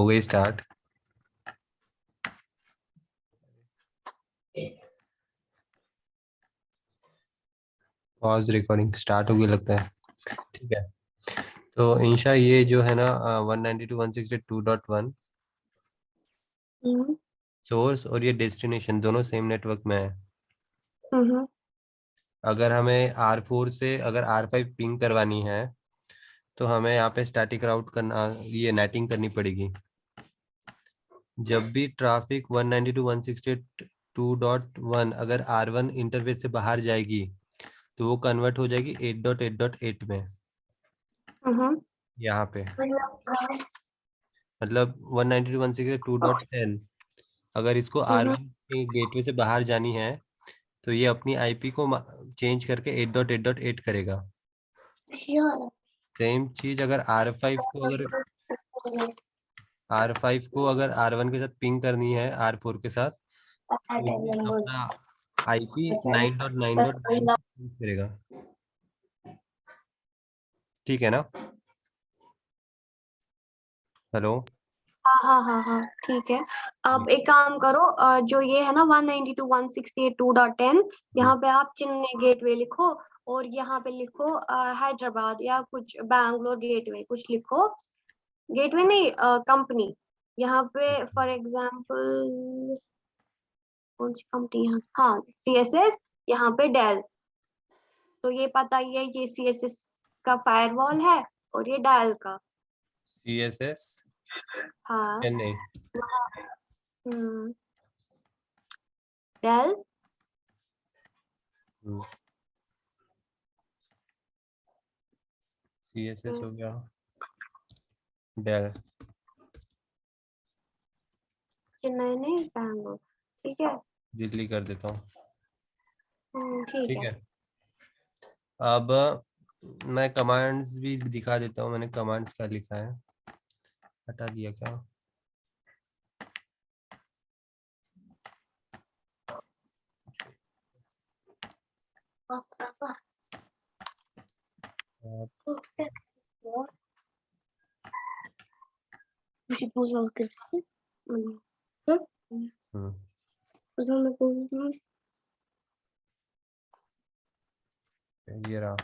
हो गई start. Pause recording start हो गई लगता है। ठीक है। तो इंशा ये जो है ना 192.168.2.1 हम्म सोर्स और ये डेस्टिनेशन दोनों सेम नेटवर्क में है। हम्म अगर हमें R4 से अगर R5 पिंग करवानी है तो हमें यहाँ पे स्टैटिक राउट करना, ये नेटिंग करनी पड़ेगी। जब भी ट्रैफिक 192.168.2.1 अगर R1 इंटरफेस से बाहर जाएगी तो वो कन्वर्ट हो जाएगी 8.8.8 में, हम्म यहाँ पे। मतलब 192.168.2.10 अगर इसको हम्म R1 के गेटवे से बाहर जानी है तो ये अपनी आईपी को चेंज करके 8.8.8 करेगा। सेम चीज अगर R5 को अगर R1 के साथ पिंग करनी है R4 के साथ तो ये अपना आईपी 9.9.9 करेगा। ठीक है ना? हेलो। हाँ हाँ हाँ हाँ, ठीक है। आप एक काम करो, जो ये है ना 192.168.2.10, यहाँ पे आप चेन्नई गेटवे लिखो, और यहाँ पे लिखो हैदराबाद या कुछ बैंगलोर गेटवे कुछ लिखो। गेटवे नहीं, कंपनी। यहाँ पे फॉर एग्जांपल कौन सी कंपनी, यहाँ हाँ CSS, यहाँ पे डेल। तो ये पता ही है, ये CSS का फायरवॉल है और ये डेल का। CSS हाँ। चेन्नई। हम्म डेल। CSS हो गया, डेल। चेन्नई नहीं, बैंगलोर। ठीक है। दिल्ली कर देता हूँ। ठीक ठीक है। है। अब मैं कमांड्स भी दिखा देता हूँ, मैंने कमांड्स क्या लिखा है। हटा दिया क्या? हम्म, ये रहा।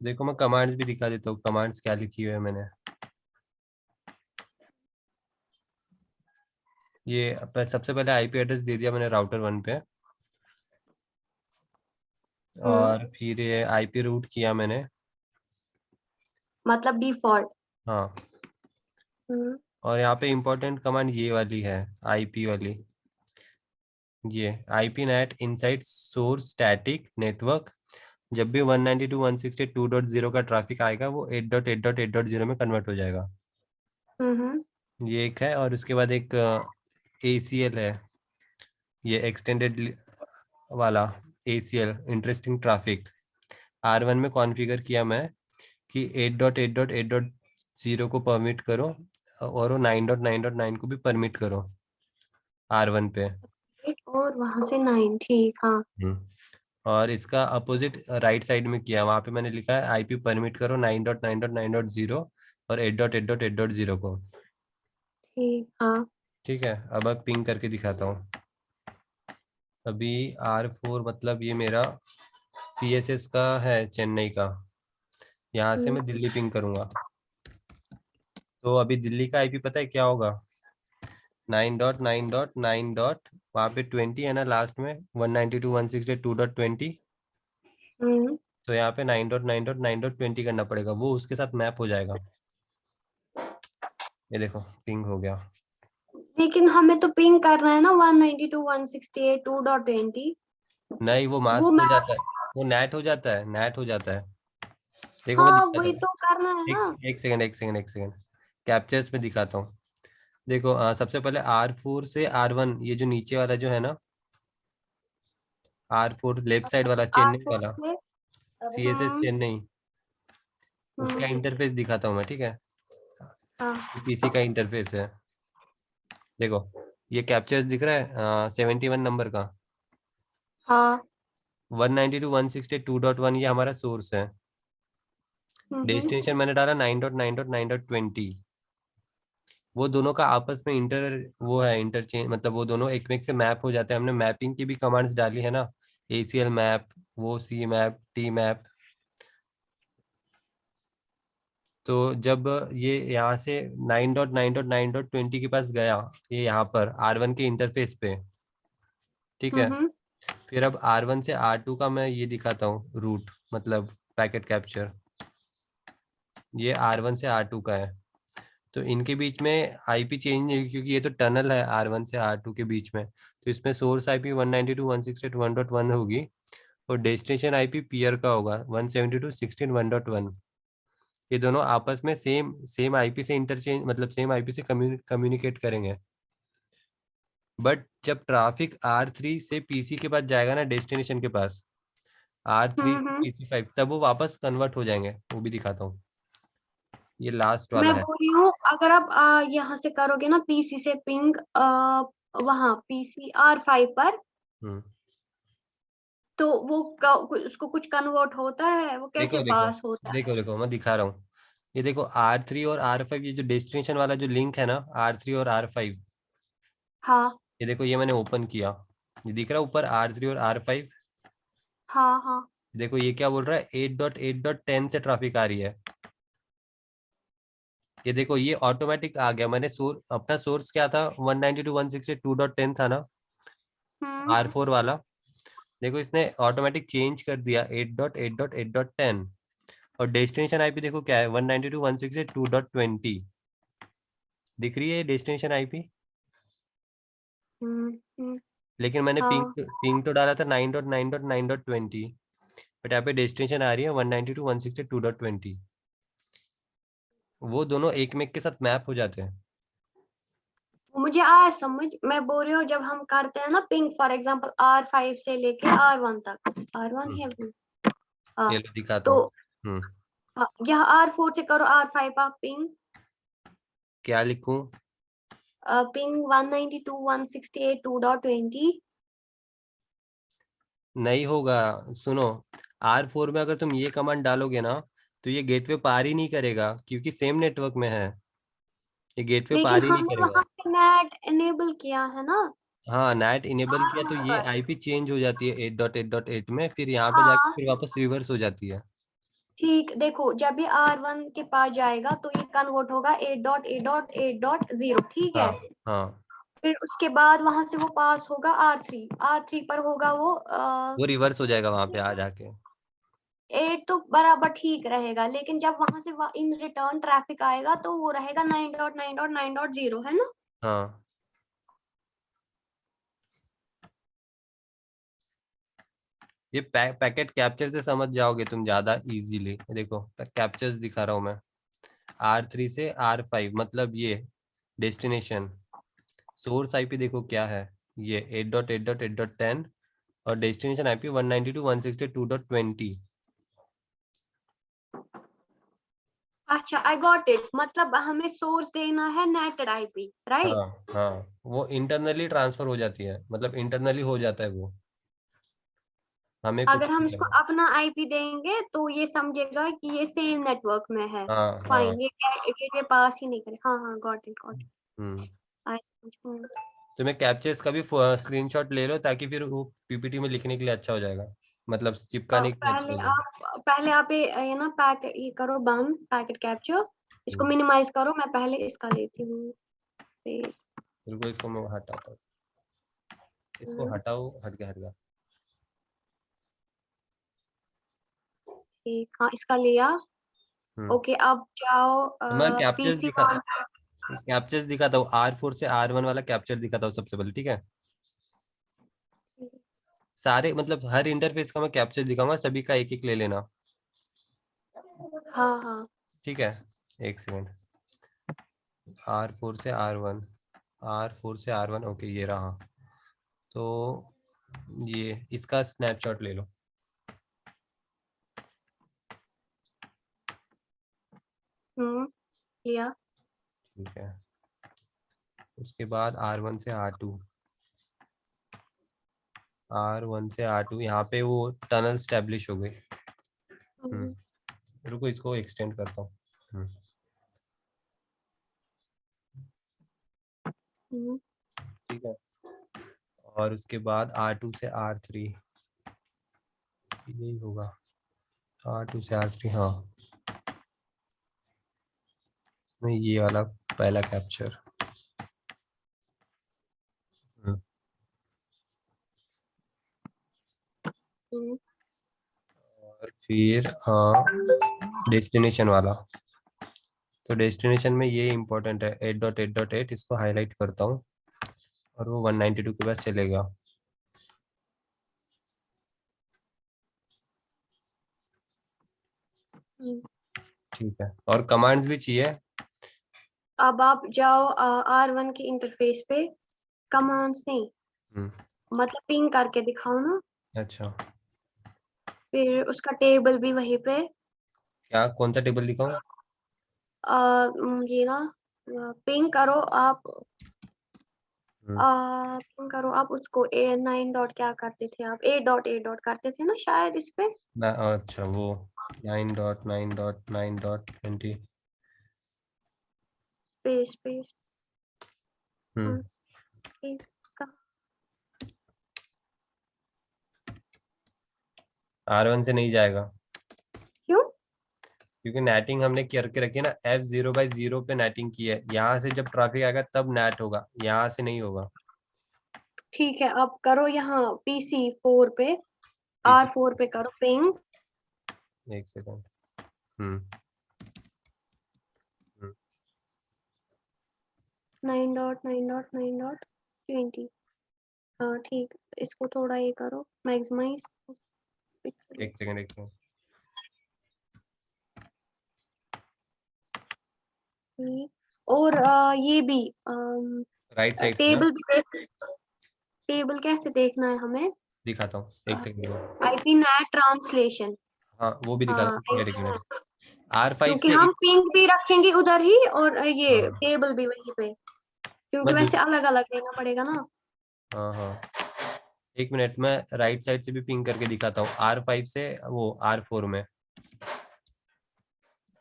देखो मैं कमांड्स भी दिखा देता हूँ, कमांड्स क्या लिखी हुई है मैंने। ये सबसे पहले आईपी एड्रेस दे दिया मैंने राउटर 1 पे, और फिर ये आईपी रूट किया मैंने। मतलब डिफॉल्ट। हाँ। और यहाँ पे इम्पोर्टेंट कमांड ये वाली है, आईपी वाली। ये IP net inside source static network, जब भी 192.168.2.0 का ट्रैफिक आएगा वो 8.8.8.0 में कन्वर्ट हो जाएगा। ये एक है, और उसके बाद एक ACL है, ये एक्सटेंडेड वाला ACL इंटरेस्टिंग ट्रैफिक। R1 में कॉन्फ़िगर किया मैं कि 8.8.8.0 को परमिट करो, और वो 9.9.9 को भी परमिट करो R1 पे। और वहां से 9, ठीक हाँ। और इसका अपोजिट राइट साइड में किया, वहां पे मैंने लिखा है आईपी परमिट करो 9.9.9.0 और 8.8.8.0 को। ठीक हाँ। ठीक है। अब मैं पिंग करके दिखाता हूँ। अभी R4 मतलब ये मेरा CSS का है, चेन्नई का। यहाँ से मैं दिल्ली पिंग करूंगा तो अभी दिल्ली का आईपी पता है क्या होगा? 9.9.9. वहाँ पे 20 है ना लास्ट में, 192.168.2.20। तो यहाँ पे 9.9.9.20 करना पड़ेगा, वो उसके साथ मैप हो जाएगा। ये देखो पिंग हो गया। लेकिन हमें तो पिंग करना है ना 192.168.2.20। नहीं, वो वो मास्क हो मैं। जाता है, वो नेट हो जाता है, नेट हो जाता है। देखो मैं हाँ दिखाता वही हूँ। तो करना है एक ना। एक सेकंड, एक सेकंड, एक सेकंड। कैप्चर्स में दिखाता हूँ। देखो सबसे पहले R4 से R1, ये जो नीचे वाला जो है ना, R4 लेफ्ट साइड वाला चेन्नई R4 वाला, से। CSS हम्म चेन्नई, उसका हम्म इंटरफेस दिखाता हूँ मैं। ठीक है। हाँ पीसी का इंटरफेस है। देखो ये कैप्चर्स दिख रहा है 71 नंबर का। हाँ 192.168.2.1 ये हमारा सोर्स है। डेस्टिनेशन मैंने डाला 9.9.9.20। वो दोनों का आपस में वो है इंटरचेंज, मतलब वो दोनों एक में से मैप हो जाते हैं। हमने मैपिंग की भी कमांड्स डाली है ना, ACL मैप, वो सी मैप, टी मैप। तो जब ये यहाँ से 9.9.9.20 के पास गया, ये यहाँ पर R1 के इंटरफेस पे, ठीक है। फिर अब R1 से R2 का मैं ये दिखाता हूँ रूट, मतलब पैकेट कैप्चर। ये R1 से R2 का है, तो इनके बीच में आईपी चेंज नहीं हुई, क्योंकि ये तो टनल है R1 से R2 के बीच में। तो इसमें सोर्स आईपी 192.168.1.1 होगी, और डेस्टिनेशन आईपी पीयर का होगा 172.16.1.1। ये दोनों आपस में सेम सेम आईपी से इंटरचेंज, मतलब सेम आईपी से कम्युनिकेट करेंगे। बट जब ट्रैफिक R3 से PC के पास जाएगा ना, डेस्टिनेशन के पास, R3 से PC5, तब वो वापस कन्वर्ट हो जाएंगे। वो भी दिखाता हूँ, ये लास्ट मैं वाला है। बोल रही हूँ अगर आप यहाँ से करोगे ना पीसी से पिंग वहाँ पीसी R5 पर, हम्म तो वो उसको कुछ कन्वर्ट होता है, वो कैसे देखो देखो पास होता है? देखो देखो, मैं दिखा रहा हूँ। ये देखो R3 और R5, ये जो डेस्टिनेशन वाला जो लिंक है ना, R3 और R5, हाँ ये देखो, ये मैंने ओपन किया, ये दिख रहा है ऊपर R3 और R5। हाँ हाँ। देखो ये क्या बोल रहा है, 8.8.10 से ट्रैफिक आ रही है। ये देखो ये ऑटोमेटिक आ गया। मैंने अपना सोर्स क्या था, 192.168.2.10 था ना, हम्म R4 वाला। देखो इसने ऑटोमेटिक चेंज कर दिया 8.8.8.10। और डेस्टिनेशन आईपी देखो क्या है, 192.168.2.20। दिख रही है डेस्टिनेशन आईपी। हम्म। लेकिन मैंने पिंग हाँ पिंग तो डाला था 9.9.9.20, बट यहाँ पे डेस्टिनेशन आ रही है 192.168.2.20। वो दोनों एक में के साथ मैप हो जाते हैं। वो मुझे आया समझ। मैं बोल रही हूँ जब हम करते हैं ना पिंग, फॉर एग्जांपल R5 से लेके R1 तक, R1 है वो। हाँ ये लो दिखाता तो हूँ। हम्म यहाँ R4 से करो R5 आप पिंग, क्या लिखूं? पिंग 192.168.2.20। नहीं होगा, सुनो। R4 में अगर तुम ये कमांड डालोगे ना, तो ये गेटवे पार ही नहीं करेगा, क्योंकि सेम नेटवर्क में है। ये गेटवे लेकिन पार ही नहीं हमने करेगा। वहां पे नेट इनेबल किया है ना। हाँ, नेट इनेबल किया तो ये पर आईपी चेंज हो जाती है 8.8.8 में, फिर यहाँ पे जाके हाँ फिर वापस रिवर्स हो जाती है। ठीक, देखो जब भी R1 के पास जाएगा तो ये कन्वर्ट होगा 8.8.8.0, ठीक है। हाँ हाँ, फिर उसके बाद वहां से वो पास होगा R3 पर होगा वो वो रिवर्स हो जाएगा वहां पे आ जाके। 8 तो बराबर ठीक रहेगा, लेकिन जब वहां से इन रिटर्न ट्रैफिक आएगा तो वो रहेगा 9.9.9.0, है ना। हाँ, ये पैकेट कैप्चर से समझ जाओगे तुम ज्यादा इजीली। देखो कैप्चर्स दिखा रहा हूँ मैं। R3 से R5 मतलब ये डेस्टिनेशन। सोर्स आईपी देखो क्या है, ये 8.8.8.10, और डेस्टिनेशन आईपी 192.168.2.20। अच्छा आई गॉट इट, मतलब हमें सोर्स देना है नेटेड आईपी, राइट। हाँ हाँ, वो इंटरनली ट्रांसफर हो जाती है, मतलब इंटरनली हो जाता है वो, हमें कुछ अगर हम नहीं इसको करना। अपना आईपी देंगे तो ये समझेगा कि ये सेम नेटवर्क में है। हाँ हाँ। फाइन, ये गेटवे पास ही नहीं करे। हाँ हाँ, गॉट इट हम्म आई समझ। तुम्हें कैप्चर्स का भी स्क्रीनशॉट ले लो, ताकि फिर वो पीपीटी में लिखने के लिए अच्छा हो जाएगा, मतलब चिपकाने के लिए अच्छा हो जाएगा। पहले आप ये ना ये करो बंद पैकेट कैप्चर, इसको हम्म, मिनिमाइज करो। मैं पहले इसका लेती हूँ। बिल्कुल, इसको मैं हटाता हूँ। इसको हम्म, हटाओ, हट गया। ठीक, हाँ इसका लिया। हम्म ओके अब जाओ तो मैं पीसी वन। कैप्चर्स दिखाता हूँ। R4 से R1 वाला कैप्चर दिखाता हूँ सबसे पहले, ठीक है। सारे मतलब हर इंटरफेस का मैं कैप्चर दिखाऊंगा, सभी का एक एक ले लेना, हाँ हाँ। ठीक है। एक सेकेंड। R4 से R1, R4 से R1, ओके ये रहा। तो ये इसका स्नैपशॉट ले लो। लिया। ठीक है। उसके बाद R1 से R2, R1 से R2, यहाँ पे वो टनल स्टैब्लिश हो गई। हम्म, हम्म रुको इसको एक्सटेंड करता हूँ। ठीक है, और उसके बाद R2 से R3 यही होगा, R2 से R3। हाँ, इसमें ये वाला पहला कैप्चर। और फिर डेस्टिनेशन वाला, तो डेस्टिनेशन में ये इंपॉर्टेंट है, 8.8.8, इसको हाईलाइट करता हूँ और वो 192 के पास चलेगा। ठीक है, और कमांड्स भी चाहिए। अब आप जाओ R1 के इंटरफेस पे, कमांड्स नहीं, मतलब पिंग करके दिखाओ ना। अच्छा, फिर उसका टेबल भी वहीं पे। क्या कौन सा टेबल दिखाऊं? ये ना पिंग करो आप, पिंग करो आप उसको। A9 डॉट क्या करते थे आप, A.A. करते थे ना शायद इस पे। अच्छा, वो 9.9.9.20। Space space. हम्म ठीक। R1 से नहीं जाएगा, क्यों? क्योंकि नेटिंग हमने करके रखी है ना, F0/0 पे नेटिंग की है। यहाँ से जब ट्रैफिक आएगा तब नेट होगा, यहाँ से नहीं होगा। ठीक है, आप करो यहाँ PC4 पे, PC, R4 पे करो पिंग। एक सेकंड। हम्म 9.9.9.20। हाँ ठीक, इसको थोड़ा ये करो मैक्सिमाइज। एक सेकंड, एक सेकंड। और ये भी राइट साइड से ना टेबल भी टेबल कैसे देखना है हमें? दिखाता हूँ, एक सेकंड। IP net translation. हाँ, वो भी दिखाता हाँ हूँ, एक IP मिनट। नेट, R5 क्योंकि से हम पिंग भी रखेंगे उधर ही और ये हाँ, टेबल भी वहीं पे, क्योंकि मैं वैसे अलग अलग लेना पड़ेगा ना। हाँ हाँ, एक मिनट, मैं राइट साइड से भी पिंग करके दिखाता हूँ, R5 से वो R4 में।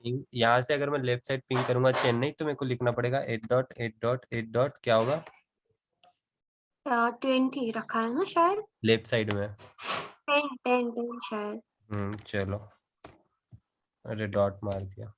यहाँ से अगर मैं लेफ्ट साइड पिंग करूंगा चेन्नई, तो मेरे को लिखना पड़ेगा 8.8.8. क्या होगा? 20 रखा है ना शायद, लेफ्ट साइड में। 10 शायद। चलो, अरे डॉट मार दिया,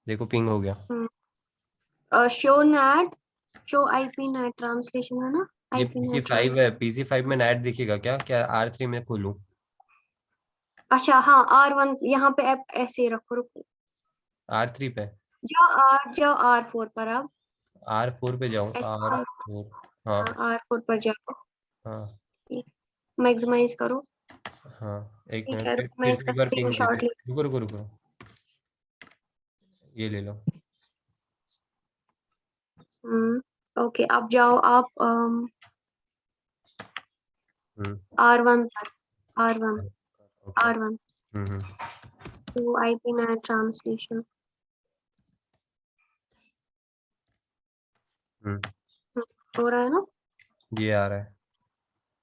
देखो पिंग हो गया। Show net, show IP net translation है ना, ये IP PC net five trans. है, PC5 में नेट दिखेगा क्या? क्या R3 में खोलूं? अच्छा हाँ, R1 यहाँ पे ऐसे रखो, रुको। R3 पे? जाओ R4 पर अब। R4 पे जाऊं? ऐसे R4, हाँ R4 पर जाओ, हाँ मैक्सिमाइज करो। हाँ, एक ठीक मिनट, है, फिर रुको मैं फिर से इसका एक बार पिंग स्क्रीनशॉट दीजिए। ले। रुको रुको रुको, ये ले लो। ओके, अब जाओ आप हम्म R1 पर, R1, okay. R1 hmm to IP net translation. हम्म हो रहा है ना? ये आ रहा है।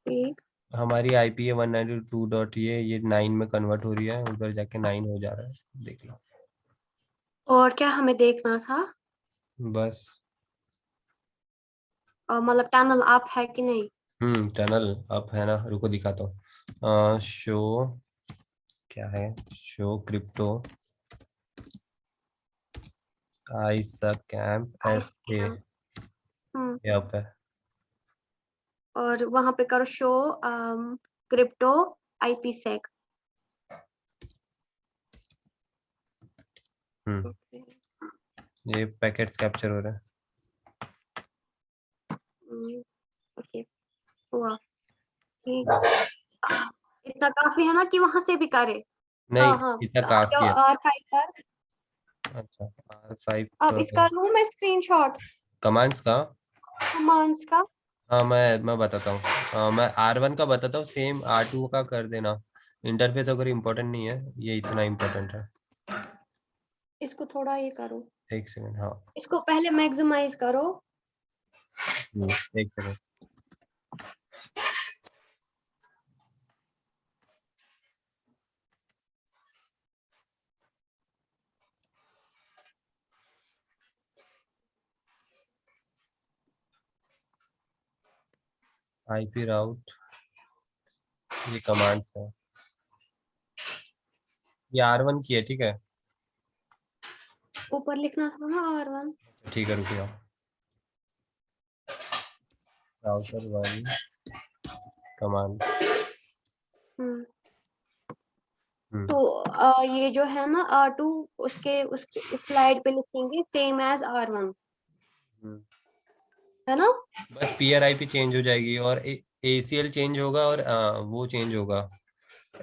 ठीक। हमारी IP है 192 डॉट, ये 9 में कन्वर्ट हो रही है, उधर जाके 9 हो जा रहा है, देख लो। और क्या हमें देखना था? बस। मतलब टनल अप है कि नहीं? टनल अप है ना, रुको दिखाता हूँ। शो क्या है? Show crypto ISA camp I SA, scan. हम्म ये अप है। और वहां पे करो शो क्रिप्टो आईपी सेक। हम्म ये पैकेट्स कैप्चर हो रहे हैं। ओके, हुआ। ठीक। इतना काफी है ना कि वहां से भी करे? नहीं, हाँ हाँ, इतना जाओ काफी है। R5 पर। अच्छा, R5 अब इसका लूँ मैं स्क्रीनशॉट कमांड्स का? कमांड्स का। हाँ, मैं बताता हूँ। मैं R1 का बताता हूँ, सेम R2 का कर देना। इंटरफेस अगर इम्पोर्टेंट नहीं है, ये इतना इम्पोर्टेंट है। इसको थोड़ा ये करो, एक सेकंड, हाँ। इसको पहले मैक्सिमाइज करो। एक सेकंड। आईपी राउट, ये कमांड है, ये R1 की है, ठीक है। ऊपर लिखना था ना R1। ठीक है, रुकिए, राउटर 1 कमांड। तो ये जो है ना R2, उसके उसके उस स्लाइड पे लिखेंगे सेम एज R1, है ना। बस पीआर आईपी चेंज हो जाएगी और ACL चेंज होगा और वो चेंज होगा,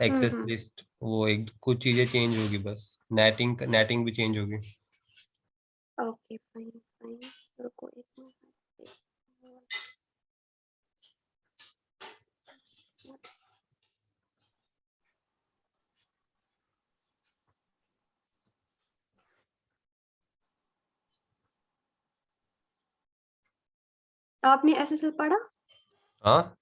एक्सेस हम्म। लिस्ट, वो एक कुछ चीजें चेंज होगी बस, नेटिंग भी चेंज होगी। ओके फाइन फाइन, रुको एक मिनट। आपने SSL पढ़ा? हाँ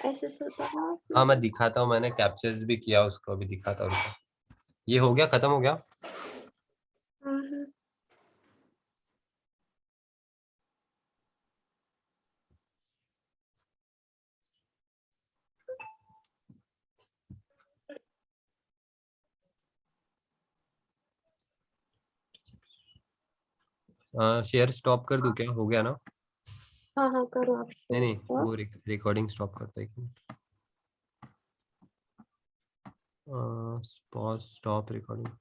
SSL पढ़ा हाँ, आपने? मैं दिखाता हूँ, मैंने कैप्चर्स भी किया उसको, अभी दिखाता हूँ, रुको। ये हो गया, खत्म हो गया। हम्म। शेयर स्टॉप कर दूं क्या, हो गया ना? हाँ हाँ, करो आप नहीं शेयर नहीं, स्टॉप। वो रिकॉर्डिंग स्टॉप करता है, एक मिनट। Stop recording.